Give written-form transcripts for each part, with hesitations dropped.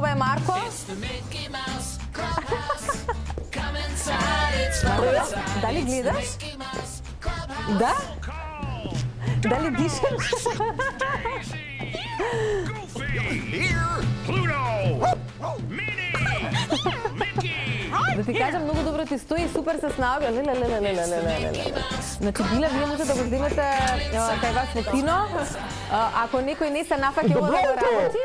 ова е Марко. Марко, дали гледаш? Да? Дали дишаш? Да ти кажам, многу добро ти стои, супер се снага. Значи, Биле, вие може да го земете кај вас во кино. Ако некој не се нафаќа ова да го работи.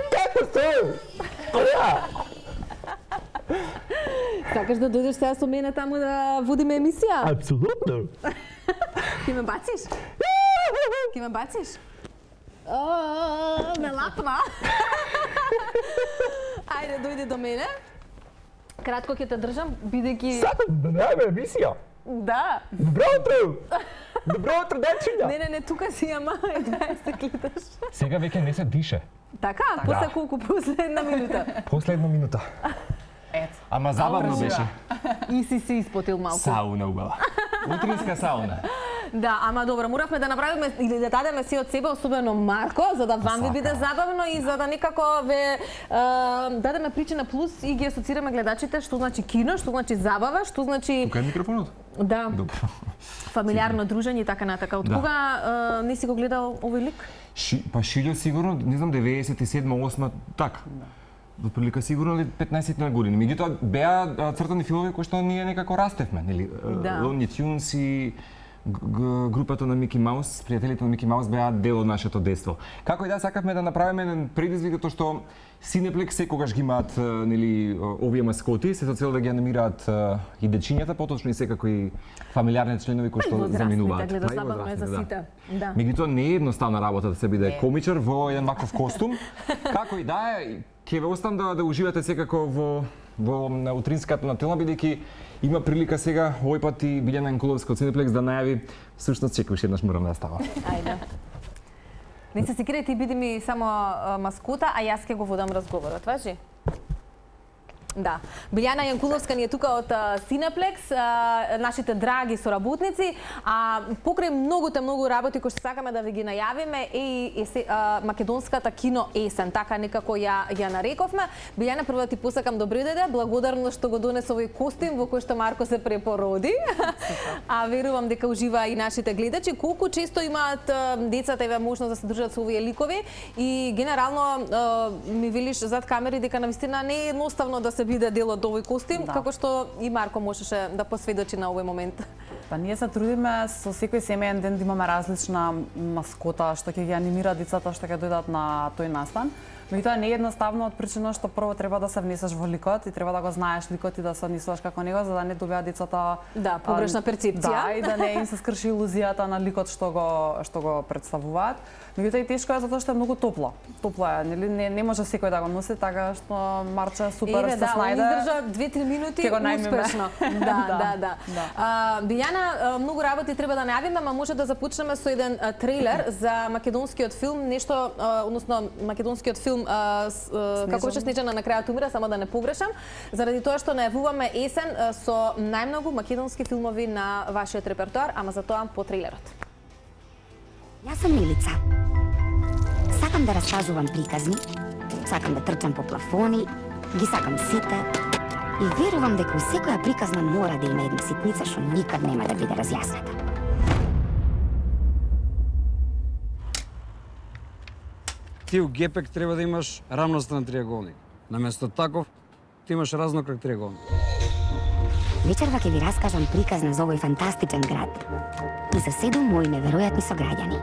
Сакаш да дојдеш сега со мене таму да водиме емисија? Апсолутно. Ти ме бациш? Ти ме бациш? Ме лапна. Ајде, дојди до мене. Кратко ќе те држам, бидејќи... Сакам да најме емисија. Да. Добро утро! Добро утро, дечиња! Не, тука си, ама едва се гледаш. Сега веќе не се дише. Така? После колку? После една минута? После една минута. Ето. Ама забавно беше. И си се испотил малку. Сауна убава. Утринска сауна. Да, ама добро, моравме да направиме или да дадеме се од себе, особено Марко, за да вам ви биде забавно и за да некако ве дадеме причина плюс и ги асоцираме гледачите што значи кино, што значи забава, што значи... Тука е микрофонот? Да. Добро. Фамилиарно дружење и така натака. Од кога не си го гледал овој лик? Па Шилјо сигурно, не знам, 97-8, така. До прилика сигурно 15 години. Меѓутоа беа цртани филми кои што ние некако растевме, нели? Лони Тюнс и групата на Мики Маус, пријателите на Мики Маус беа дел од нашето детство. Како и да сакавме да направиме еден предизвик, тоа што Синеплекс секогаш ги имаат нели овие маскоти, се со цел да ги анимираат и дечињата, поточно и секако и фамилиарни членови кои што заминуваат. Гледа забавно е за сите. Да. Меѓутоа не е едноставна работа да се биде комичар во еден ваков костум. Како и да е, ќе ве оставам да уживате секако во утринската на телма, бидејќи има прилика сега овој пат и Билјана Јанкуловска од Синеплекс да најави всушност секојаш еднаш морам да става. Ајде. Не се секирај, ти биди ми само маскота, а јас ќе го водам разговорот, важи? Да. Билјана Јанкуловска ни е тука од Синеплекс, нашите драги соработници, а покрај многу работи кои што сакаме да ви ги најавиме и македонската кино есен, така некако ја нарековме. Билјана, прво да ти посакам добро дојде, благодарно што го донесе овој костим во кој што Марко се препороди. А верувам дека ужива и нашите гледачи. Колку често имаат децата еве можност да се дружат со овие ликови и генерално ми велиш зад камери дека навистина не е едноставно да се биде дел од овој костим, како што и Марко можеше да посведочи на овој момент. Па ние се трудиме со секој семеен ден да имаме различна маскота што ќе ги анимира децата што ќе дојдат на тој настан. Меѓутоа не е едноставно од причина што прво треба да се внесеш во ликот и треба да го знаеш ликот и да се однесуваш како него за да не добијат децата погрешна перцепција. Да, и да не им се скрши илузијата на ликот што го представуваат. Меѓутоа и тешко е затоа што е многу топло. Топло е, нели не може секој да го носи, така што Марче супер се снајде. Издржа 2-3 минути успешно. Да. Билјана, многу работи треба да најавиме, ама може да започнеме со еден трейлер за македонскиот филм, нешто, односно македонскиот филм како беше Снежана на крајот умира, само да не погрешам, заради тоа што најавуваме есен со најмногу македонски филмови на вашиот репертоар, ама за тоа по трейлерот. Јас сум Милица. Сакам да раскажувам приказни, сакам да трчам по плафони, ги сакам сите и верувам дека у секоја приказна мора да има една ситница што никад нема да биде разјасната. Ти у гепек треба да имаш рамностран триаголник. Наместо таков, ти имаш разнокрак триаголник. Вечерва ќе ви раскажам приказна за овој фантастичен град и за 7 мои неверојатни сограѓани.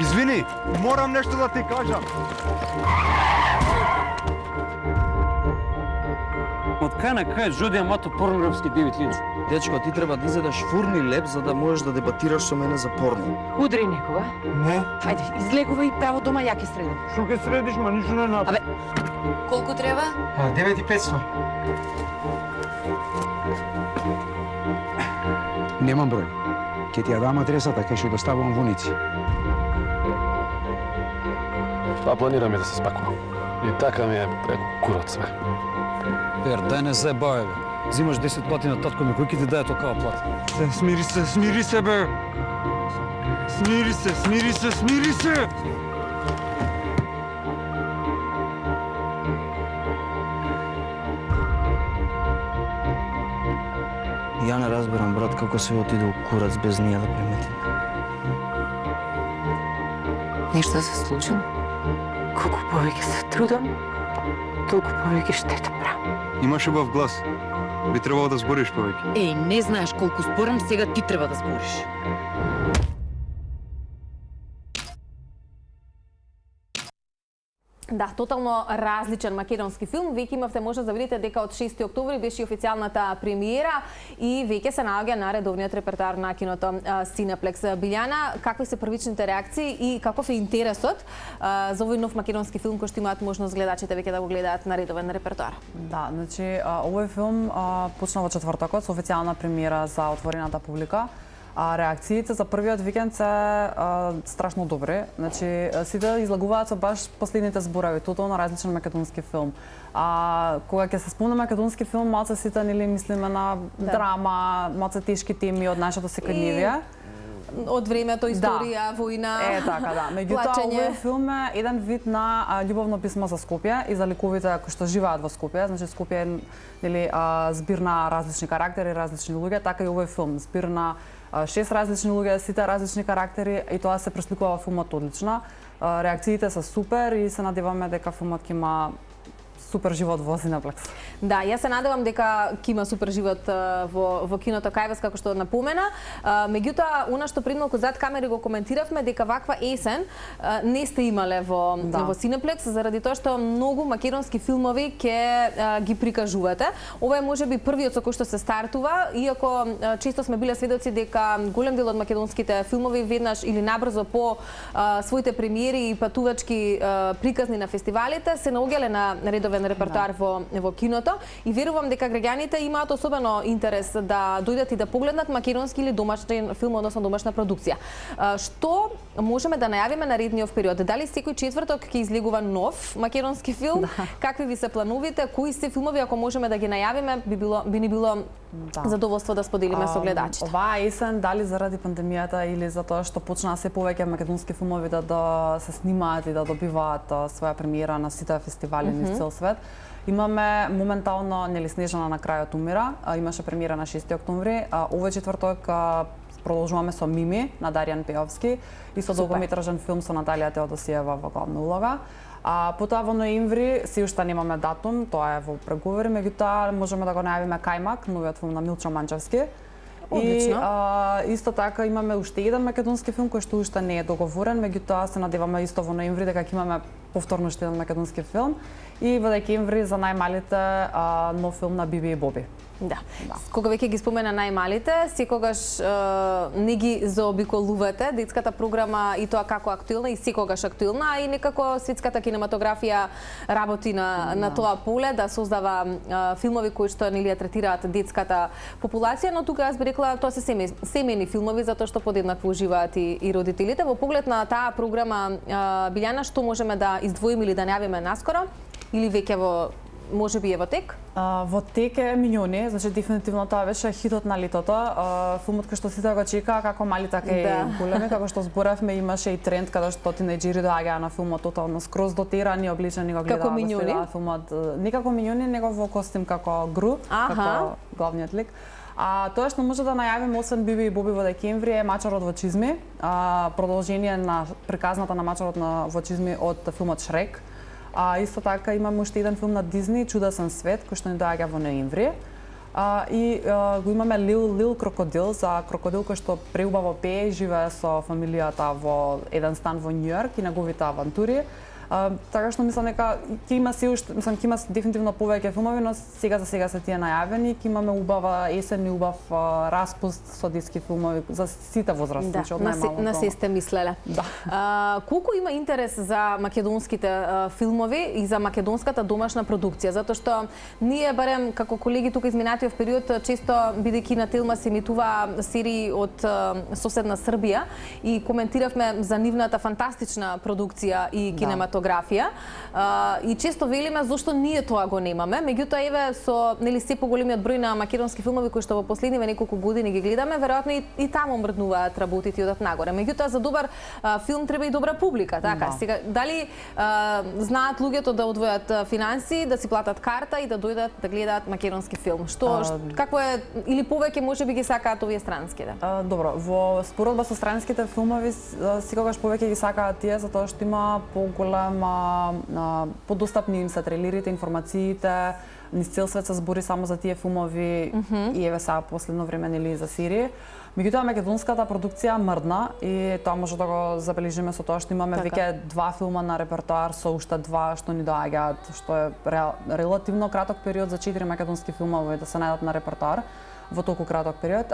Извини, морам нешто да ти кажам. Од кај на кај Жуди Амато порнографски Девид Линч. Дечко, ти треба да изедеш фурни леп за да можеш да дебатираш со мене за порно. Удри некога. Не. Ајде, излегувај право дома, ја ќе средам. Што ќе средиш, ма ништо не направи. Колку треба? 9500. Немам број. Ке ти ја дам адресата, ке ќе доставувам во Ници. Па планираме да се спакувам. И така ми е преку курот све. Пер, дај не заебавај, бе. Зимаш 10 плати на татко ми, кој ќе ти даде токава плата? Смири се, бе. Смири се, смири се, смири се! Ја не разбирам, брат, како се отиде у курац без ние да приметиме. Нешто се случило? Колку повеќе се трудам, толку повеќе штета правам. Имаш убав глас. Би требало да збориш повеќе. Еј, не знаеш колку зборам, сега ти треба да збориш. Да, тотално различен македонски филм. Веќе имавте можност да видите дека од 6 октомври беше официјалната премиера и веќе се наоѓа на редовниот репертоар на киното Cineplex. Билјана, какви се првичните реакции и каков е интересот за овој нов македонски филм кој што имаат можност гледачите веќе да го гледаат на редовен репертоар? Да, значи овој филм почна во четвртокот со официјална премиера за отворената публика. Реакциите за првиот викенд се страшно добри. Значи, сите излагуваат со баш последните зборови, тотално различен македонски филм. Кога ќе се спомне македонски филм, малце сите нели мислиме на драма, малце тешки теми од нашето секојдневие. Од времето, историја, војна, така, да. Меѓутоа, овој филм е еден вид на љубовно писмо за Скопје и за ликовите кои што живеат во Скопје. Значи, Скопје е нели збир на различни карактери, различни луѓе, така и овој филм збир на 6 различни луѓе, сите различни карактери и тоа се пресликува во филмот одлично. Реакциите се супер и се надеваме дека филмот ќе има супер живот во Cineplex. Да, јас се надевам дека ќе има супер живот во киното кај вас, како што напомена. Меѓутоа, она што пред малку зад камери го коментиравме дека ваква есен не сте имале во Cineplex заради тоа што многу македонски филмови ќе ги прикажувате. Ова е можеби првиот со кој што се стартува, иако често сме биле сведоци дека голем дел од македонските филмови веднаш или набрзо по своите премиери и патувачки приказни на фестивалите се наоѓале на редовен репертоар во киното и верувам дека граѓаните имаат особено интерес да дојдат и да погледнат македонски или домашен филм, односно домашна продукција. Што можеме да најавиме наредниот период? Дали секој четврток ќе излегува нов македонски филм? Какви ви се плановите? Кои се филмови ако можеме да ги најавиме би ни било задоволство да споделиме со гледачите? Оваа есен, дали заради пандемијата или затоа што почнаа се повеќе македонски филмови да се снимаат и да добиваат своја премиера на сите фестивали низ цел свет, имаме моментално нели Снежана на крајот умира, имаше премиера на 6 октомври, овој четврток продолжуваме со Мими на Даријан Пеовски и со долгометражен филм со Наталија Теодосиева во главна улога. Потоа во ноември се уште немаме датум, тоа е во преговори, меѓутоа можеме да го најавиме Кајмак, новиот филм на Милчо Манчевски. И исто така имаме уште еден македонски филм кој што уште не е договорен, меѓутоа се надеваме исто во ноември дека ќе имаме повторно уште еден македонски филм и во декември за најмалите нов филм на Биби и Боби. Да. Кога веќе ги спомена најмалите, секогаш не ги заобиколувате детската програма и тоа како актуелна и секогаш актуелна, а и некако светската кинематографија работи на тоа поле да создава филмови кои што нели ја третираат детската популација, но тука јас би рекла тоа се семејни филмови затоа што подеднакво уживаат и родителите. Во поглед на таа програма, Билјана, што можеме да издвоиме или да најавиме наскоро или веќе можеби е во тек? Во тек е Миньони, значи дефинитивно тоа беше хитот на летото. Филмот кој што сите го чека, како мали така и големи, како што зборавме, имаше и тренд каде што тинејџери доаѓаа на филмот тотално скроз дотерани, облечени, го гледаат. Како Миньони? Филмот не како Миньони, него во костим како Гру, како главниот лик. Тоа што може да најавиме освен Биби и Боби во декември е Мачарот во чизми, продолжение на приказната на Мачарот во чизми од филмот Шрек. Исто така имаме уште еден филм на Дизни, Чудесен свет, кој што ни доаѓа во ноември. И го имаме Лил Крокодил, за крокодил кој што преубаво пее и живее со фамилијата во еден стан во Њујорк и неговите авантури. Така што мислам дека ќе има се уште, мислам ќе има дефинитивно повеќе филмови, но сега за сега се тие најавени, ќе имаме убава есен и убав распуст со детски филмови за сите возрасти, значи од најмалку. На се сте мислеле. Да. Колку има интерес за македонските филмови и за македонската домашна продукција, затоа што ние барем како колеги тука изминатиот период често бидејќи на Телма се емитува серии од соседна Србија и коментиравме за нивната фантастична продукција и кинематографија. кинематографија и често велиме зошто ние тоа го немаме, меѓутоа еве со нели се поголемиот број на македонски филмови кои што во последниве неколку години ги гледаме, веројатно и таму мрднуваат работите и одат нагоре. Меѓутоа за добар филм треба и добра публика, така? Сега дали знаат луѓето да одвојат финанси, да си платат карта и да дојдат да гледаат македонски филм? Какво е или повеќе можеби ги сакаат овие странски, да? Добро, во споредба со странските филмови секогаш повеќе ги сакаат тие затоа што има поголема подостапни им се трейлерите, информациите, низ цел свет се збори само за тие филмови и еве сега последно време нели за серии. Меѓутоа македонската продукција мрдна и тоа може да го забележиме со тоа што имаме веќе 2 филма на репертоар со уште 2 што ни доаѓаат, што е релативно краток период за 4 македонски филмови да се најдат на репертоар во толку краток период.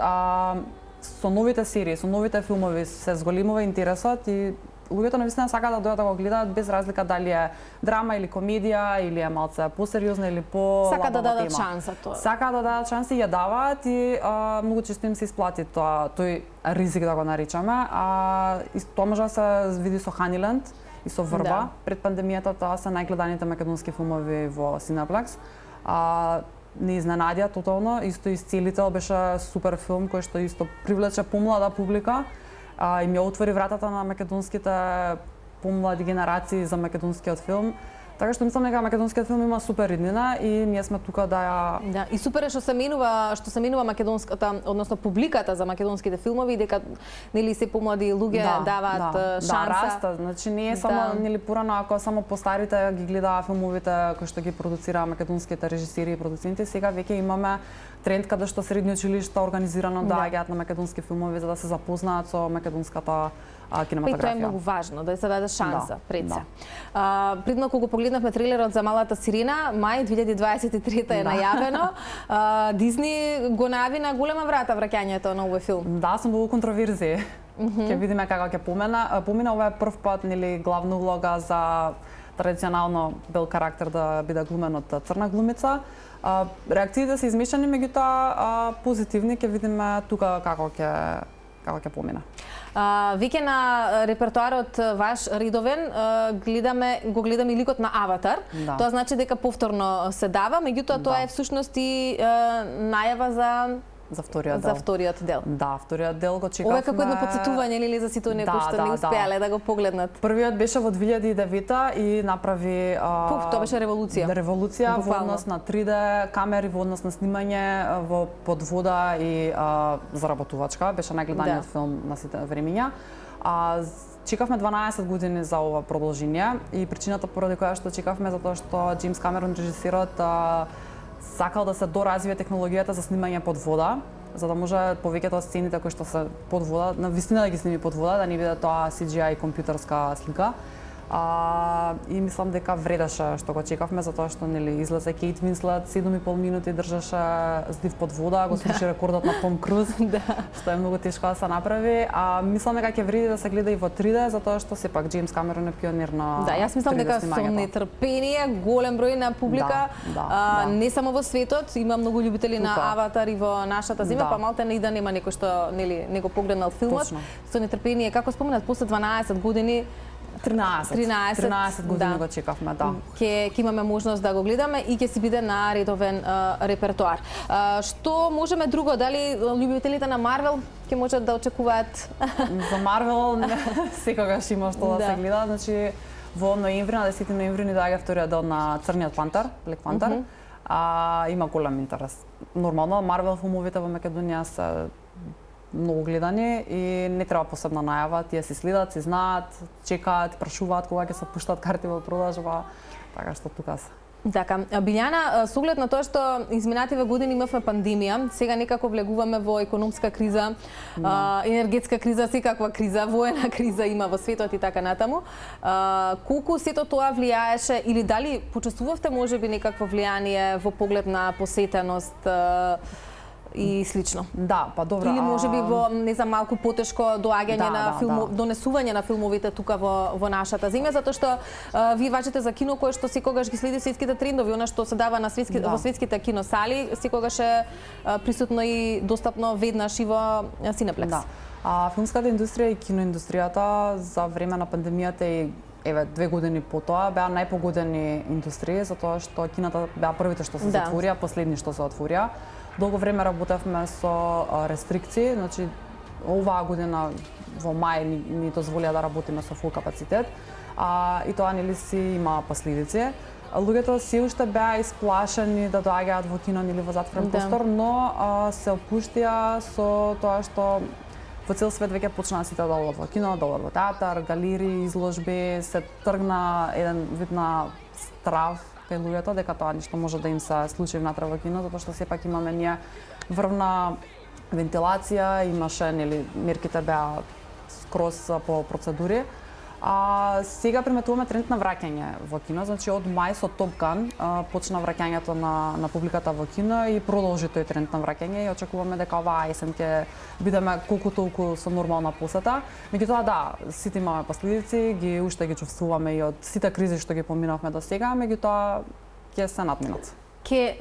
Со новите серии, со новите филмови се зголемува интересот и луѓето навистина сакаат да дојдат да го гледаат без разлика дали е драма или комедија или е малце посериозна или по сакаат да дадат тема. шанса тоа. Сакаат да дадат шанса и ја даваат и многу често им се исплати тој ризик да го наричаме. И тоа може да се види со Ханиленд и со Врба. Пред пандемијата тоа се најгледаните македонски филмови во Cineplex. Не изненадија тотално, исто Исцелител беше супер филм кој што исто привлече помлада публика. И ми отвори вратата на македонските помлади генерации за македонскиот филм. Така што мислам дека македонскиот филм има супер иднина и ние сме тука да ја... Да, и супер е што се менува македонската, односно публиката за македонските филмови, дека нели се помлади луѓе даваат шанса. Да, раста. Значи не е само нели порано ако само постарите ги гледаа филмовите кои што ги продуцираа македонските режисери и продуценти, сега веќе имаме тренд каде што средни училишта организирано доаѓаат на македонски филмови за да се запознаат со македонската кинематографија. И тоа е многу важно, да се даде шанса пред се. Пред кога погледнавме трейлерот за Малата сирена, мај 2023 е најавено. Дизни го најави на голема врата враќањето на овој филм. Да, сум во контроверзија. Ќе видиме како ќе помина. Ова е прв пат нели главна улога за традиционално бел карактер да биде глумен од црна глумица. Реакциите се измешани, меѓутоа позитивни, ќе видиме тука како ќе помина. Веќе на репертоарот ваш редовен го гледаме и ликот на Аватар. Тоа значи дека повторно се дава, меѓутоа тоа е всушност и најава за вториот дел. Да, вториот дел го чекавме. Ова е како едно потсетување или за сите оние кои што не успеале да го погледнат. Првиот беше во 2009 и направи тоа беше револуција. Револуција во однос на 3D камери, во однос на снимање во подвода и заработувачка. Беше најгледаниот филм на сите времиња. Чекавме 12 години за ова продолжение и причината поради која што чекавме затоа што Джеймс Камерон режисерот сакал да се доразвие технологијата за снимање под вода, за да може повеќето од сцените кои што се под вода, навистина да ги сними под вода, да не биде тоа CGI и компјутерска слика. И мислам дека вредеше што го чекавме затоа што нели излезе Кейт Винслет 7,5 минути држеше здив под вода, го сруши рекордот на Том Круз, што е многу тешко да се направи. Мислам дека ќе вреди да се гледа и во 3D затоа што сепак Джеймс Камерон е пионер на Да, јас мислам дека со нетрпение голем број на публика, не само во светот, има многу љубители на Аватар и во нашата земја, па малте и да нема некој што нели не го погледнал филмот. Со нетрпение, како споменат, после 12 години 13 години го чекавме, да. Ќе имаме можност да го гледаме и ќе си биде на редовен репертоар. Што можеме друго? Дали љубителите на Марвел ќе можат да очекуваат? За Марвел секогаш има што да се гледа. Значи, во ноември, на 10 ноември ни доаѓа вториот дел на Црниот пантер, Black Panther. Има голем интерес. Нормално, Марвел филмовите во Македонија се многу гледани и не треба посебна најава, тие се следат, се знаат, чекаат, прашуваат кога ќе се пуштат карти во продажба, така што тука се. Така, Билјана, со оглед на тоа што изминативе години имавме пандемија, сега некако влегуваме во економска криза, енергетска криза, секаква криза, воена криза има во светот и така натаму. Колку сето тоа влијаеше или дали почувствувавте можеби некакво влијание во поглед на посетеност и слично? Да, па добро. Или можеби во не знам малку потешко доаѓање на донесување на филмовите тука во нашата земја, затоа што вие важите за кино кое што секогаш ги следи светските трендови, она што се дава на во светските киносали, секогаш е присутно и достапно веднаш и во Cineplex. Да. Филмската индустрија и киноиндустријата за време на пандемијата и еве 2 години потоа беа најпогодени индустрии затоа што кината беа првите што се Да. затворија, последни што се отворија. Долго време работевме со рестрикции, значи оваа година во мај ни дозволија да работиме со фул капацитет. И тоа нели си има последици. Луѓето се уште беа исплашени да доаѓаат во кино или во затворен простор, но се опуштија со тоа што во цел свет веќе почнаа сите да одат во кино, да одат во театар, галерии, изложби, се тргна еден вид на страв кај луѓето дека тоа ништо може да им се случи внатре во кино, затоа што сепак имаме ние врвна вентилација, имаше нели мерките беа скроз по процедури. Сега приметуваме тренд на враќање во кино, значи од мај со Top Gun почна враќањето на публиката во кино и продолжи тој тренд на враќање и очекуваме дека оваа есен ќе бидеме колку толку со нормална посета. Меѓутоа да, сите имаме последици, уште ги чувствуваме и од сите кризи што ги поминавме до сега, меѓутоа ќе се надминат. Ке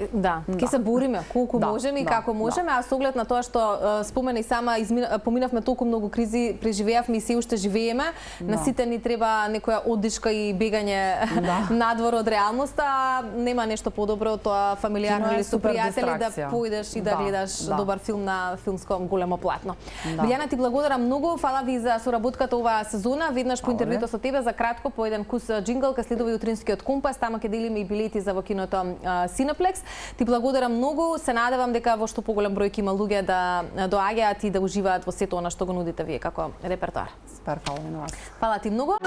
се бориме колку можеме и како можеме, а со оглед на тоа што спомена и сама, поминавме толку многу кризи, преживеавме и се уште живееме, на сите ни треба некоја оддишка и бегање надвор од реалноста, нема нешто подобро од тоа фамилиарно или со пријатели да поидеш и да гледаш добар филм на филмско големо платно. Билјана, ти благодарам многу, фала ви за соработката оваа сезона, веднаш по интервјуто со тебе за кратко по еден кус џингл, ка следува и утринскиот компас, тама ќе делиме и билети за во киното Cineplex. Ти благодарам многу, се надевам дека во што поголем број ќе има луѓе да доаѓаат и да уживаат во сето она што го нудите вие како репертоар. Супер, фала на вас. Фала ти многу.